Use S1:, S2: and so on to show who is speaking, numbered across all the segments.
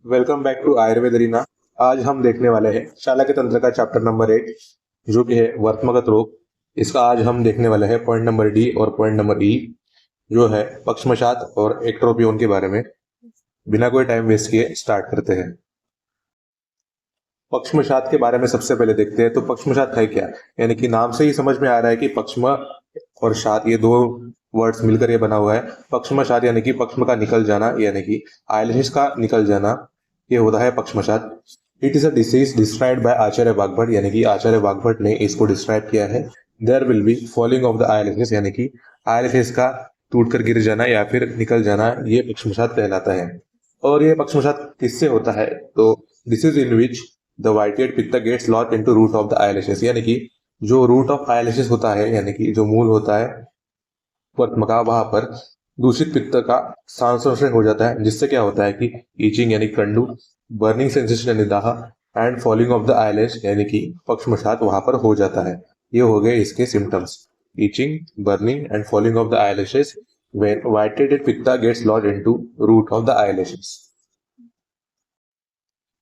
S1: Welcome back to Ayurveda Reena. आज हम देखने वाले हैं शाला के तंत्र का चैप्टर नंबर 8 जो कि है वर्तमागत रोग। इसका आज हम देखने वाले हैं पॉइंट नंबर डी और पॉइंट नंबर ई जो है पक्षमशात और एक्ट्रोपियोन के बारे में। बिना कोई टाइम वेस्ट किए स्टार्ट करते हैं। पक्षमशात के बारे में सबसे पहले देखते हैं। तो पक्षमशात है क्या, यानी कि नाम से ही समझ में आ रहा है कि पक्षम और शात ये दो वर्ड्स मिलकर ये बना हुआ है। पक्षमशात यानी कि पक्षम का निकल जाना, यानी कि आइलेशिस का निकल जाना, ये होता है पक्षमशात। It is a disease described by Acharya Vagbhata, यानी कि आचार्य वाग्भट ने इसको डिस्क्राइब किया है। There will be falling off the eyelashes, यानी कि आइलेशिस का टूटकर गिर जाना या फिर निकल जाना, ये पक्षमशात कहलाता है। और ये पक्षमशात किससे होता है? तो this is in which the vitiated pitta gets lost into root of the eyelashes, यानी कि जो रूट ऑफ आइलेशिस होता है, यानी कि जो मूल होता है वर्तम का, वहां पर दूषित पित्त का संश्लेषण हो जाता है, जिससे क्या होता है कि ईचिंग यानी कंडू, बर्निंग सेंसेशन यानी दाह, एंड फॉलिंग ऑफ द आइलेश यानी कि पक्षमशात वहां पर हो जाता है। ये हो गए इसके symptoms, itching, burning and falling off the eyelashes when white-headed pitta gets lodged into root of the eyelashes।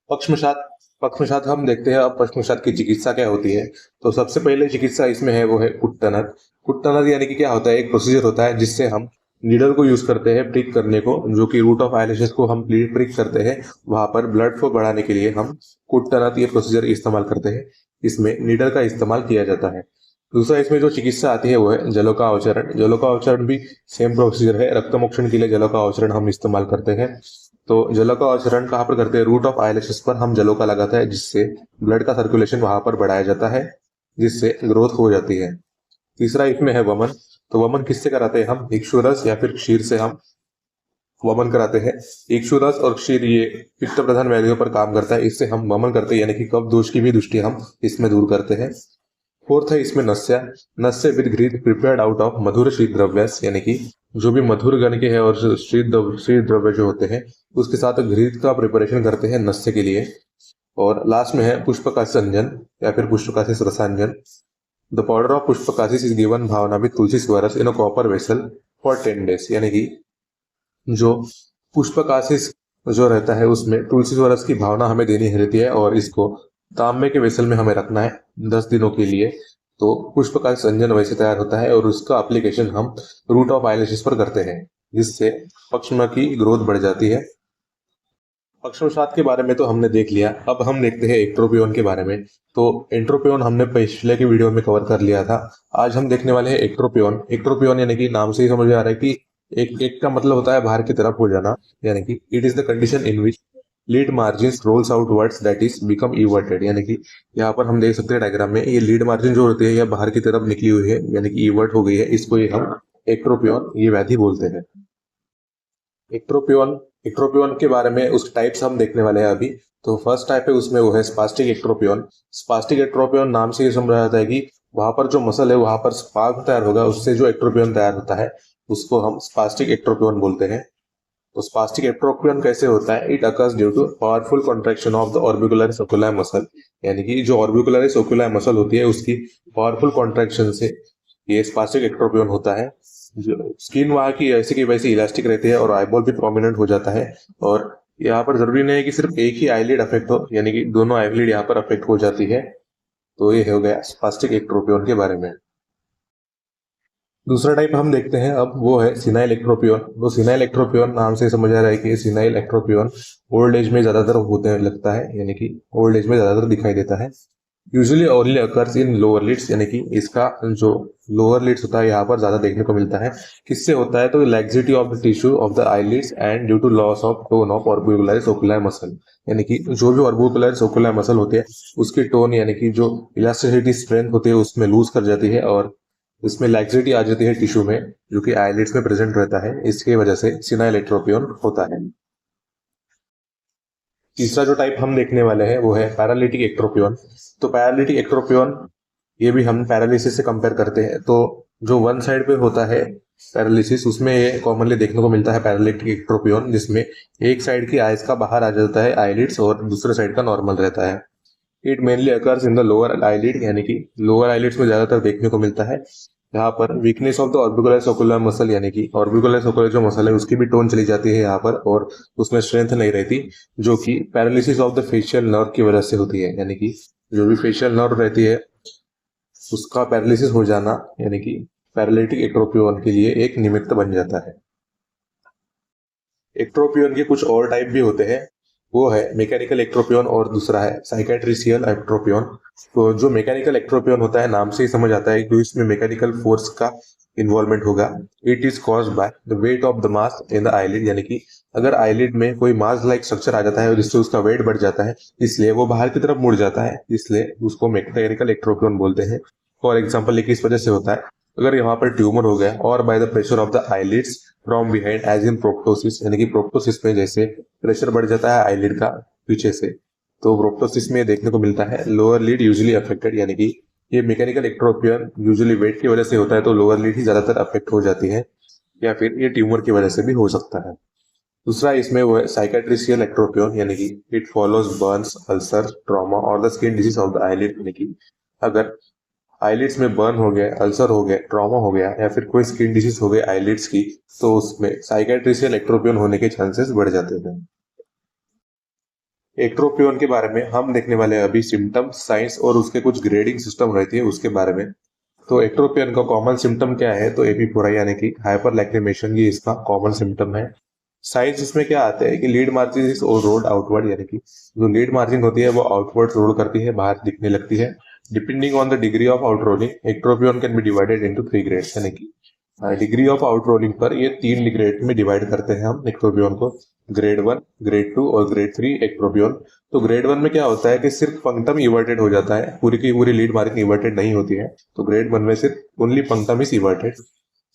S1: पक्षमशात पक्षमशात हम देखते हैं। अब पक्षमशात की चिकित्सा क्या होती है? तो सबसे पहले चिकित्सा इसमें है वो है कुट्टनत। कुट्टनत यानी कि क्या होता है, एक प्रोसीजर होता है जिससे हम नीडल को यूज करते हैं प्रिक करने को, जो कि रूट ऑफ आइलेशेस को हम प्रिक करते हैं। वहां पर ब्लड फ्लो बढ़ाने के लिए हम कुट्टनत ये प्रोसीजर इस्तेमाल करते हैं। इसमें नीडल का इस्तेमाल किया जाता है। दूसरा इसमें जो चिकित्सा आती है वो है जलोका अवचरण। जलोका अवचरण भी सेम प्रोसीजर है। रक्त मोक्षण के लिए जलोका अवचरण हम इस्तेमाल करते हैं। तो जलोका अवचरण कहाँ पर करते हैं? रूट ऑफ आइलेशेस पर हम जलोका लगाते हैं, जिससे ब्लड का सर्कुलेशन वहां पर बढ़ाया जाता है, जिससे ग्रोथ हो जाती है। तीसरा इसमें है वमन। तो वमन किससे कराते हैं हम? इक्षुरस या फिर क्षीर से हम वमन कराते हैं। इक्षुरस और क्षीर ये पित्त प्रधान व्याधियों पर काम करता है, इससे हम वमन करते हैं, यानी कि कफ दोष की भी दृष्टि हम इसमें दूर करते हैं। फोर्थ है इसमें नस्य। नस्य विद घृत प्रिपेयर्ड आउट ऑफ मधुर शीत द्रव्यस, यानी कि जो भी मधुर गण के है और शीत द्रव्य जो होते हैं उसके साथ घृत का प्रिपरेशन करते हैं नस्य के लिए। और लास्ट में है पुष्पकाशंजन या फिर पुष्पकाशिस रसांजन। द पाउडर ऑफ पुष्पकाशिस is given bhavana with tulsi swaras in a copper vessel for 10 days, यानी कि जो पुष्पकाशिस जो रहता है उसमें तुलसी स्वरस की भावना हमें देनी रहती है और इसको तांबे के वेसल में हमें रखना है 10 दिनों के लिए। तो पुष्पकाशिस संजन वैसे तैयार होता है और उसका एप्लीकेशन हम रूट ऑफ आइलेशिस पर करते हैं, जिससे पक्षम की ग्रोथ बढ़ जाती है। पक्षमशात के बारे में तो हमने देख लिया। अब हम देखते हैं एक्ट्रोपियोन के बारे में। तो एंट्रोपियोन हमने पिछले की वीडियो में कवर कर लिया था। आज हम देखने वाले हैं एक्ट्रोपियोन। एक्ट्रोपियोन यानी कि नाम से ही समझ आ रहा है कि एक का मतलब होता है बाहर की तरफ हो जाना, यानी कि it is the condition in which lid margin rolls outwards that is become everted, यानी कि यहाँ पर हम देख सकते हैं डायग्राम में, ये लीड मार्जिन जो होती है यह बाहर की तरफ निकली हुई है, यानी कि इवर्ट हो गई है। इसको ये हम एक्ट्रोपियोन ये व्याधि बोलते हैं। एक्ट्रोपियोन एक्ट्रोपियोन के बारे में उसके टाइप्स हम देखने वाले हैं अभी। तो फर्स्ट टाइप है उसमें वो है स्पास्टिक एक्ट्रोपियोन। स्पास्टिक एक्ट्रोपियोन नाम से ही समझ आता है कि वहां पर जो मसल है वहां पर स्पार्क तैयार होगा, उससे जो एक्ट्रोपियोन तैयार होता है उसको हम स्पास्टिक एक्ट्रोपियोन बोलते हैं। तो स्पास्टिक एक्ट्रोपियोन कैसे होता है? It occurs due to powerful contraction of the orbicular ocular muscle, यानी कि जो ऑर्बिकुलर ओकुलर मसल होती है उसकी पावरफुल कॉन्ट्रैक्शन से ये स्पास्टिक एक्ट्रोपियोन होता है। जो स्किन वहां की ऐसी की वैसी इलास्टिक रहती है और आईबॉल भी प्रोमिनेंट हो जाता है। और यहाँ पर जरूरी नहीं है कि सिर्फ एक ही आईलिड अफेक्ट हो, यानी कि दोनों आईलिड यहाँ पर अफेक्ट हो जाती है। तो ये हो गया स्पास्टिक एक्ट्रोपियोन के बारे में। दूसरा टाइप हम देखते हैं अब, वो है सिनाइल एक्ट्रोपियोन। तो सिनाइल एक्ट्रोपियोन नाम से समझ आ रहा है कि सिनाइल एक्ट्रोपियोन ओल्ड एज में ज्यादातर होते लगता है, यानी कि ओल्ड एज में ज्यादातर दिखाई देता है। Usually only occurs in lower lids, यानी कि इसका जो लोअर लिड्स होता है यहाँ पर ज्यादा देखने को मिलता है। किससे होता है? तो laxity of the tissue of the eyelids and due to loss of tone of orbicular ocular muscle, यानी कि जो भी ऑर्बिकुलर ओकुलर मसल होती है उसकी टोन यानी कि जो इलास्टिसिटी स्ट्रेंथ होती है उसमें लूज कर जाती है और इसमें लैक्सिटी आ जाती है टिश्यू में, जो कि आईलिड्स में प्रेजेंट रहता है। इसकी वजह से सिनाइल एक्ट्रोपियोन होता है। तीसरा जो टाइप हम देखने वाले हैं वो है पैरालिटिक एक्ट्रोपियोन। तो पैरालिटिक एक्ट्रोपियोन ये भी हम पैरालिसिस से कंपेयर करते हैं। तो जो वन साइड पे होता है पैरालिसिस, उसमें ये कॉमनली देखने को मिलता है पैरालिटिक एक्ट्रोपियोन, जिसमें एक साइड की आइज का बाहर आ जाता है आईलिड्स और दूसरे साइड का नॉर्मल रहता है। It mainly occurs in the lower eyelid, यानी कि लोअर आईलिड्स में ज्यादातर देखने को मिलता है। यहाँ पर weakness of the orbicular ocular muscle यानी कि ऑर्बिकुलर ओकुलर जो मसल है उसकी भी टोन चली जाती है यहाँ पर, और उसमें स्ट्रेंथ नहीं रहती, जो कि paralysis of the facial nerve की वजह से होती है। यानी कि जो भी फेशियल नर्व रहती है उसका पैरालिसिस हो जाना यानी कि पैरालिटिक एक्ट्रोपियन के लिए एक निमित्त बन जाता है। एक्ट्रोपियन के कुछ और टाइप भी होते हैं, वो है मैकेनिकल एक्ट्रोपियन और दूसरा है साइकेट्रिशियल एक्ट्रोपियन। तो जो मैकेनिकल एक्ट्रोपियन होता है नाम से ही समझ आता है कि इसमें मैकेनिकल फोर्स का इन्वॉल्वमेंट होगा। It is caused by the weight of the mass in the eyelid, यानी कि अगर आईलिड में कोई मास लाइक स्ट्रक्चर आ जाता है और जिससे उसका वेट बढ़ जाता है, इसलिए वो बाहर की तरफ मुड़ जाता है, इसलिए उसको मैकेनिकल एक्ट्रोपियन बोलते हैं। फॉर एग्जाम्पल किस वजह से होता है, अगर यहाँ पर ट्यूमर हो गया और by the pressure of the eyelids from behind as in proptosis, यानी कि प्रोप्टोसिस में जैसे प्रेशर बढ़ जाता है आईलिड का पीछे से, तो प्रोप्टोसिस में देखने को मिलता है लोअर लीड यूजुअली अफेक्टेड, यानी कि ये मैकेनिकल एक्ट्रोपियन यूजुअली वेट की वजह से होता है तो लोअर लीड ही ज्यादातर अफेक्ट हो जाती है, या फिर ये ट्यूमर की वजह से भी हो सकता है। दूसरा इसमें वो है साइकेट्रिशियल एक्ट्रोपियन, यानी कि it follows burns, ulcer, trauma और the skin disease of the eyelid, यानी कि अगर आईलिड्स में बर्न हो गया, अल्सर हो गया, ट्रॉमा हो गया या फिर कोई स्किन डिजीज हो गई आईलिड्स की, तो उसमें साइकेट्रिशियल एक्ट्रोपियन होने के चांसेस बढ़ जाते हैं। एक्ट्रोपियन के बारे में हम देखने वाले हैं अभी सिम्टम, साइंस और उसके कुछ ग्रेडिंग सिस्टम रहती है उसके बारे में। तो एक्ट्रोपियन का कॉमन सिम्टम क्या है, तो एपीपोरा यानी कि हाइपर लैक्रिमेशन, ये इसका कॉमन सिम्टम है। साइंस इसमें क्या आता है कि lid margin is road outward, यानी कि जो लीड मार्जिन होती है वो आउटवर्ड रोल करती है, बाहर दिखने लगती है। Depending on the degree of outrolling ectropion can be divided into 3 grades, यानी कि डिग्री ऑफ आउटरोलिंग पर ये 3 ग्रेड में डिवाइड करते हैं हम एक्ट्रोपियन को, ग्रेड 1, ग्रेड 2 और ग्रेड 3 एक्ट्रोपियन। तो ग्रेड 1 में क्या होता है कि सिर्फ पंक्टम इवर्टेड हो जाता है, पूरी की पूरी लीड मार्जिन इवर्टेड नहीं होती है, तो ग्रेड 1 में सिर्फ only punctum is everted.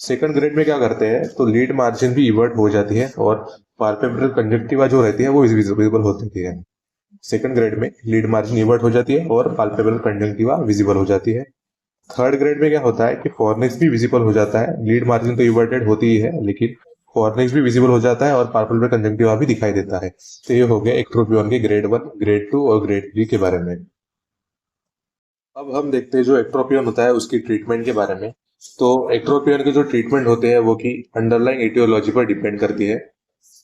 S1: Second grade में क्या करते हैं, तो लीड मार्जिन भी इवर्ट हो जाती है और पाल्पेब्रल कंजक्टिवा जो रहती है वो विजिबल होती है। सेकंड ग्रेड में लीड मार्जिन इवर्ट हो जाती है और पाल्पेबल कंजक्टिवा विजिबल हो जाती है। थर्ड ग्रेड में क्या होता है कि फॉर्निक्स भी विजिबल हो जाता है, लीड मार्जिन तो इवर्टेड होती ही है लेकिन फॉर्निक्स भी विजिबल हो जाता है और पाल्पेबल कंजक्टिवा भी दिखाई देता है। तो ये हो गया एक्ट्रोपियन के ग्रेड 1, ग्रेड 2 और ग्रेड 3 के बारे में। अब हम देखते हैं जो एक्ट्रोपियन होता है उसकी ट्रीटमेंट के बारे में। तो एक्ट्रोपियन के जो ट्रीटमेंट होते हैं वो की अंडरलाइंग एटियोलॉजी पर डिपेंड करती है।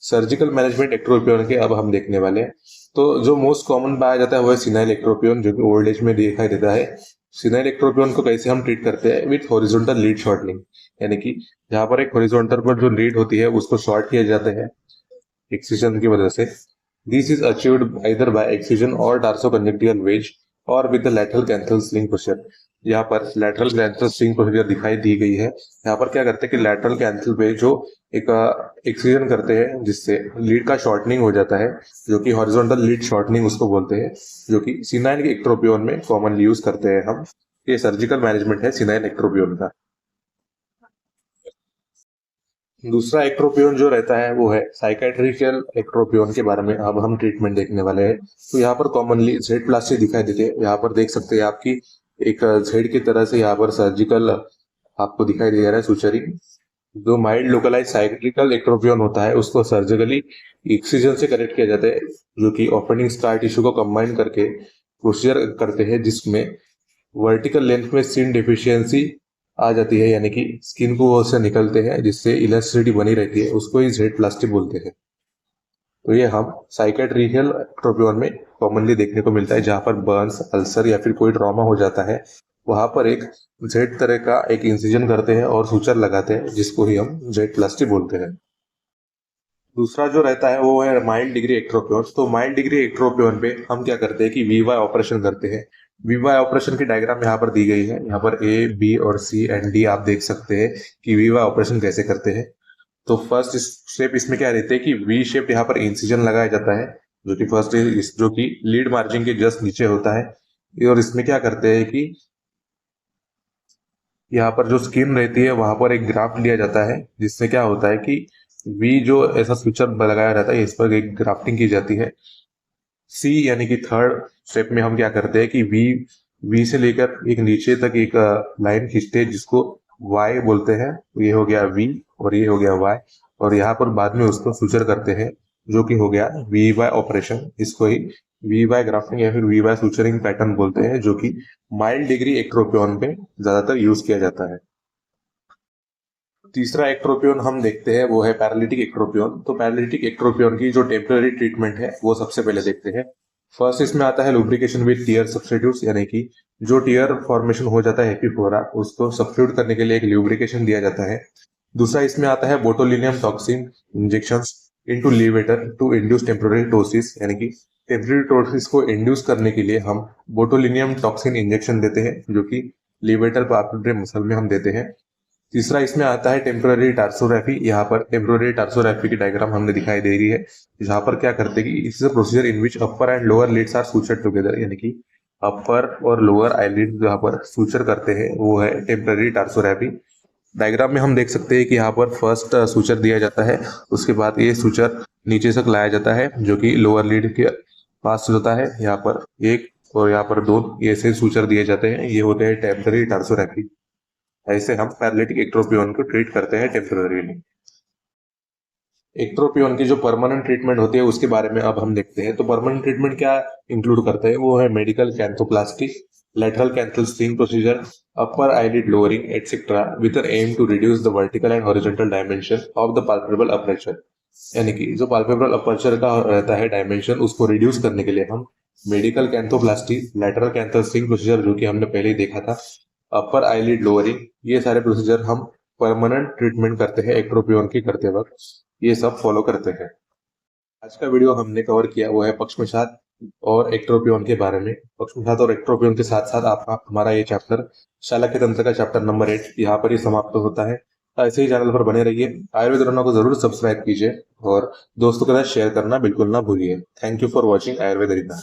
S1: सर्जिकल मैनेजमेंट एक्ट्रोपियन के अब हम देखने वाले हैं। तो जो मोस्ट कॉमन पाया जाता है वो है सिनाइल एक्ट्रोपियन, जो कि ओल्ड एज में दिखाई देता है। सिनाइल एक्ट्रोपियन को कैसे हम ट्रीट करते हैं, विथ हॉरिजॉन्टल लीड शॉर्टनिंग, यानी कि जहां पर एक हॉरिजॉन्टल पर जो लीड होती है उसको शॉर्ट किया जाता है एक्सिजन की वजह से। This is achieved either by excision और टार्सोकंजक्टिवल वेज और with the lateral canthal sling procedure. यहाँ पर लैटरल कैंथल स्लिंग प्रोसीजर दिखाई दी गई है। यहाँ पर क्या करते हैं कि लैटरल कैंथल पे जो एक एक्सिजन करते हैं जिससे लीड का शॉर्टनिंग हो जाता है, जो कि हॉरिजॉन्टल लीड शॉर्टनिंग उसको बोलते हैं, जो कि सिनाइल एक्ट्रोपियन में कॉमनली यूज करते हैं हम। ये सर्जिकल मैनेजमेंट है सिनाइल एक्ट्रोपियन का। दूसरा एक्ट्रोपियन जो रहता है वो है साइकेट्रिशियल एक्ट्रोपियन के बारे में अब हम ट्रीटमेंट देखने वाले हैं। तो यहाँ पर कॉमनली जेड प्लास्टिक दिखाई देते हैं, यहाँ पर देख सकते हैं आपकी एक जेड की तरह से यहाँ पर सर्जिकल आपको दिखाई दे रहा है सुचरिंग। जो माइल्ड लोकलाइज साइकेट्रिकल एक्ट्रोपियन होता है उसको सर्जिकली एक्सिजन से कनेक्ट किया जाता है, जो कि ओपनिंग स्कार टिश्यू को कंबाइन करके प्रोसीजर करते हैं जिसमें वर्टिकल लेंथ में स्किन डेफिशिएंसी आ जाती है, यानी कि स्किन को वो से निकलते हैं जिससे इलास्टिसिटी बनी रहती है, उसको ही जेड प्लास्टिक बोलते हैं। तो ये हम साइकेट्रिशियल एक्ट्रोपियन में कॉमनली देखने को मिलता है, जहां पर बर्न्स, अल्सर या फिर कोई ट्रॉमा हो जाता है, वहां पर एक जेड तरह का एक इंसिजन करते हैं और सूचर लगाते हैं जिसको ही हम जेड प्लास्टिक बोलते हैं। दूसरा जो रहता है वो है माइल्ड डिग्री एक्ट्रोपियन। तो माइल्ड डिग्री एक्ट्रोपियन पे हम क्या करते हैं कि वीवाई ऑपरेशन करते हैं। वीवाई ऑपरेशन की डायग्राम यहाँ पर दी गई है, यहाँ पर ए, बी और सी एंड डी आप देख सकते हैं कि वीवाई ऑपरेशन कैसे करते हैं। तो फर्स्ट स्टेप इसमें क्या रहते हैं कि वी शेप यहाँ पर इंसिजन लगाया जाता है, जो कि फर्स्ट जो कि लीड मार्जिन के जस्ट नीचे होता है। और इसमें क्या करते हैं कि यहाँ पर जो स्किन रहती है वहां पर एक ग्राफ्ट लिया जाता है, जिससे क्या होता है कि वी जो ऐसा स्विचर लगाया रहता है इस पर एक ग्राफ्टिंग की जाती है। सी यानी कि थर्ड स्टेप में हम क्या करते हैं कि वी वी से लेकर एक नीचे तक एक लाइन खींचते हैं जिसको वाई बोलते हैं। ये हो गया वी और ये हो गया वाई, और यहाँ पर बाद में उसको सुचर करते हैं जो कि हो गया वी वाई ऑपरेशन। इसको ही वी वाई ग्राफ्टिंग या फिर वी वाई सुचरिंग पैटर्न बोलते हैं, जो कि माइल्ड डिग्री एक्ट्रोपियन पे ज्यादातर यूज किया जाता है। तीसरा एक्ट्रोपियन हम देखते हैं वो है पैरालिटिक एक्ट्रोपियन। तो पैरालिटिक एक्ट्रोपियन की जो टेम्पररी ट्रीटमेंट है वो सबसे पहले देखते हैं। फर्स्ट इसमें आता है लुब्रिकेशन विद टीयर सब्स्टिट्यूट्स, यानी कि जो टीयर फॉर्मेशन हो जाता है एपिफोरा उसको सब्स्टिट्यूट करने के लिए एक लुब्रिकेशन दिया जाता है। दूसरा इसमें आता है botulinum toxin injections into levator to induce temporary ptosis, यानी कि टेम्पररी टोसिस को इंड्यूस करने के लिए हम बोटुलिनियम टॉक्सिन इंजेक्शन देते हैं, जो कि लीवेटर पाल्पेब्रल मसल में हम देते हैं। तीसरा इसमें आता है टेम्पररी टार्सोग्राफी। यहाँ पर टेम्पररी टार्सोग्राफी की डायग्राम हमने दिखाई दे रही है, जहाँ पर क्या करते हैं कि it's a procedure in which upper and lower lids are sutured together, यानी कि अपर और लोअर आईलिड जहाँ पर सूचर करते हैं वो है टेम्पररी टार्सोग्राफी। डायग्राम में हम देख सकते हैं कि यहाँ पर फर्स्ट सूचर दिया जाता है, उसके बाद ये सूचर नीचे तक लाया जाता है जो कि लोअर लीड के पास होता है। यहाँ पर एक और यहाँ पर दो ऐसे सूचर दिए जाते हैं, ये होते हैं टेम्पररी टार्सोग्राफी। ऐसे हम पैरालिटिक एक्ट्रोपियन को ट्रीट करते हैं टेम्पररीली। एक्ट्रोपियन की जो परमानेंट ट्रीटमेंट होती है उसके बारे में अब हम देखते हैं। तो परमानेंट ट्रीटमेंट क्या इंक्लूड करता है, वो है medical कैंथोप्लास्टी, lateral canthal sling procedure, upper eyelid lowering, etc. with an aim to reduce the vertical and horizontal dimension of the palpebral aperture। यानी कि जो palpebral aperture का रहता है डायमेंशन उसको रिड्यूस करने के लिए हम medical कैंथोप्लास्टी, lateral canthal sling procedure जो कि हमने पहले ही देखा था, अपर आईलिड लोअरिंग, ये सारे प्रोसीजर हम परमानेंट ट्रीटमेंट करते हैं एक्ट्रोपियन की करते वक्त, ये सब फॉलो करते हैं। आज का वीडियो हमने कवर किया वो है पक्षमोचात और एक्ट्रोपियन के बारे में। पक्षमोचात और एक्ट्रोपियन के साथ साथ आप हमारा ये चैप्टर शालाक्य तंत्र का चैप्टर नंबर 8 यहाँ पर ही समाप्त होता है। ऐसे ही चैनल पर बने रहिए। आयुर्वेद रत्ना को जरूर सब्सक्राइब कीजिए और दोस्तों के साथ शेयर करना बिल्कुल ना भूलिए। Thank you for watching Ayurveda Ratna.